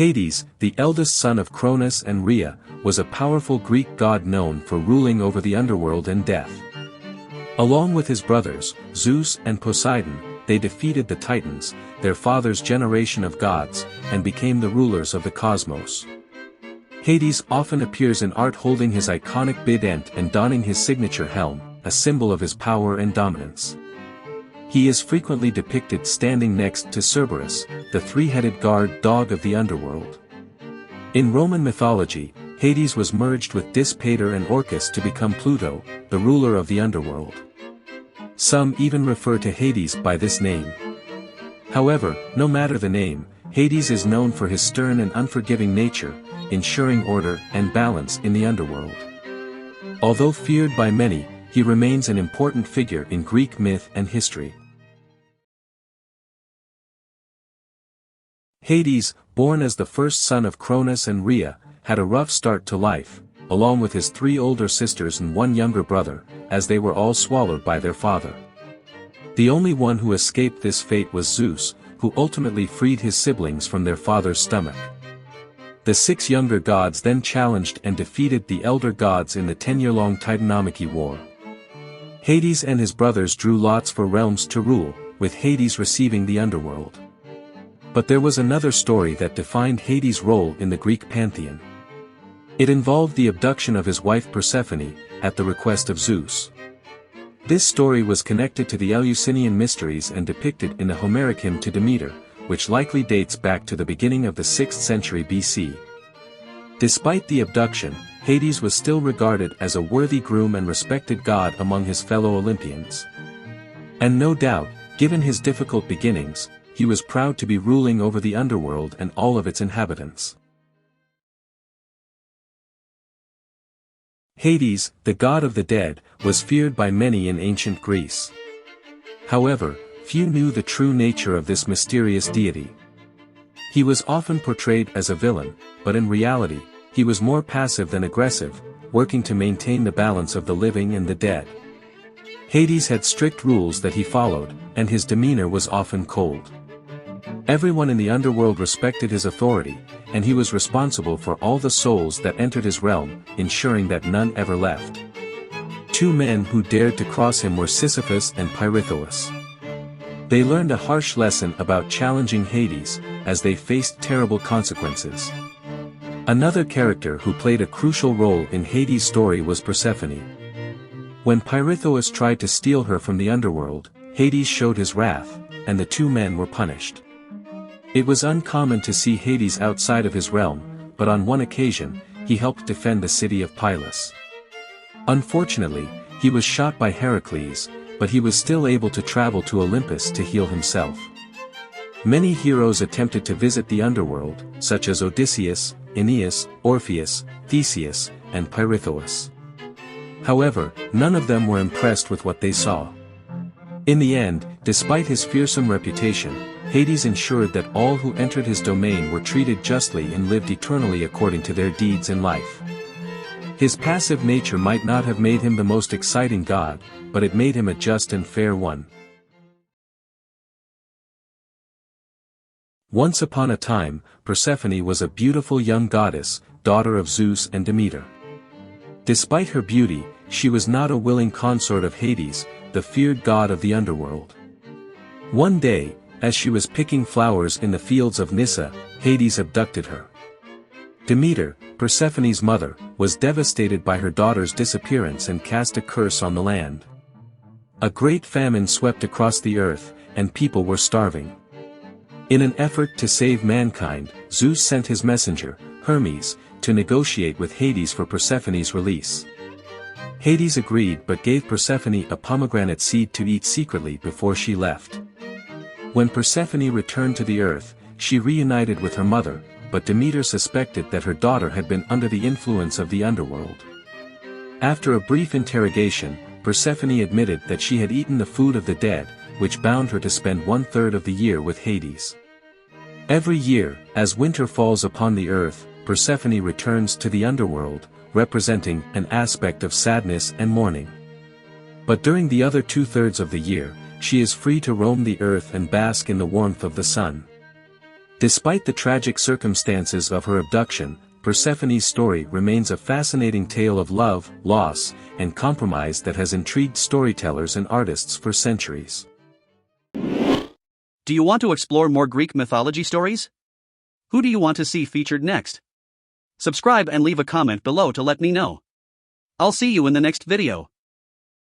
Hades, the eldest son of Cronus and Rhea, was a powerful Greek god known for ruling over the underworld and death. Along with his brothers, Zeus and Poseidon, they defeated the Titans, their father's generation of gods, and became the rulers of the cosmos. Hades often appears in art holding his iconic bident and donning his signature helm, a symbol of his power and dominance. He is frequently depicted standing next to Cerberus, the three-headed guard dog of the underworld. In Roman mythology, Hades was merged with Dis Pater and Orcus to become Pluto, the ruler of the underworld. Some even refer to Hades by this name. However, no matter the name, Hades is known for his stern and unforgiving nature, ensuring order and balance in the underworld. Although feared by many, he remains an important figure in Greek myth and history. Hades, born as the first son of Cronus and Rhea, had a rough start to life, along with his 3 older sisters and 1 younger brother, as they were all swallowed by their father. The only one who escaped this fate was Zeus, who ultimately freed his siblings from their father's stomach. The 6 younger gods then challenged and defeated the elder gods in the 10-year-long Titanomachy War. Hades and his brothers drew lots for realms to rule, with Hades receiving the underworld. But there was another story that defined Hades' role in the Greek pantheon. It involved the abduction of his wife Persephone, at the request of Zeus. This story was connected to the Eleusinian mysteries and depicted in the Homeric hymn to Demeter, which likely dates back to the beginning of the 6th century BC. Despite the abduction, Hades was still regarded as a worthy groom and respected god among his fellow Olympians. And no doubt, given his difficult beginnings, he was proud to be ruling over the underworld and all of its inhabitants. Hades, the god of the dead, was feared by many in ancient Greece. However, few knew the true nature of this mysterious deity. He was often portrayed as a villain, but in reality, he was more passive than aggressive, working to maintain the balance of the living and the dead. Hades had strict rules that he followed, and his demeanor was often cold. Everyone in the underworld respected his authority, and he was responsible for all the souls that entered his realm, ensuring that none ever left. 2 men who dared to cross him were Sisyphus and Pirithous. They learned a harsh lesson about challenging Hades, as they faced terrible consequences. Another character who played a crucial role in Hades' story was Persephone. When Pirithous tried to steal her from the underworld, Hades showed his wrath, and the 2 men were punished. It was uncommon to see Hades outside of his realm, but on one occasion, he helped defend the city of Pylos. Unfortunately, he was shot by Heracles, but he was still able to travel to Olympus to heal himself. Many heroes attempted to visit the underworld, such as Odysseus, Aeneas, Orpheus, Theseus, and Pirithous. However, none of them were impressed with what they saw. In the end, despite his fearsome reputation, Hades ensured that all who entered his domain were treated justly and lived eternally according to their deeds in life. His passive nature might not have made him the most exciting god, but it made him a just and fair one. Once upon a time, Persephone was a beautiful young goddess, daughter of Zeus and Demeter. Despite her beauty, she was not a willing consort of Hades, the feared god of the underworld. One day, as she was picking flowers in the fields of Nyssa, Hades abducted her. Demeter, Persephone's mother, was devastated by her daughter's disappearance and cast a curse on the land. A great famine swept across the earth, and people were starving. In an effort to save mankind, Zeus sent his messenger, Hermes, to negotiate with Hades for Persephone's release. Hades agreed but gave Persephone a pomegranate seed to eat secretly before she left. When Persephone returned to the earth, she reunited with her mother, but Demeter suspected that her daughter had been under the influence of the underworld. After a brief interrogation, Persephone admitted that she had eaten the food of the dead, which bound her to spend 1/3 of the year with Hades. Every year, as winter falls upon the earth, Persephone returns to the underworld, representing an aspect of sadness and mourning. But during the other 2/3 of the year, she is free to roam the earth and bask in the warmth of the sun. Despite the tragic circumstances of her abduction, Persephone's story remains a fascinating tale of love, loss, and compromise that has intrigued storytellers and artists for centuries. Do you want to explore more Greek mythology stories? Who do you want to see featured next? Subscribe and leave a comment below to let me know. I'll see you in the next video.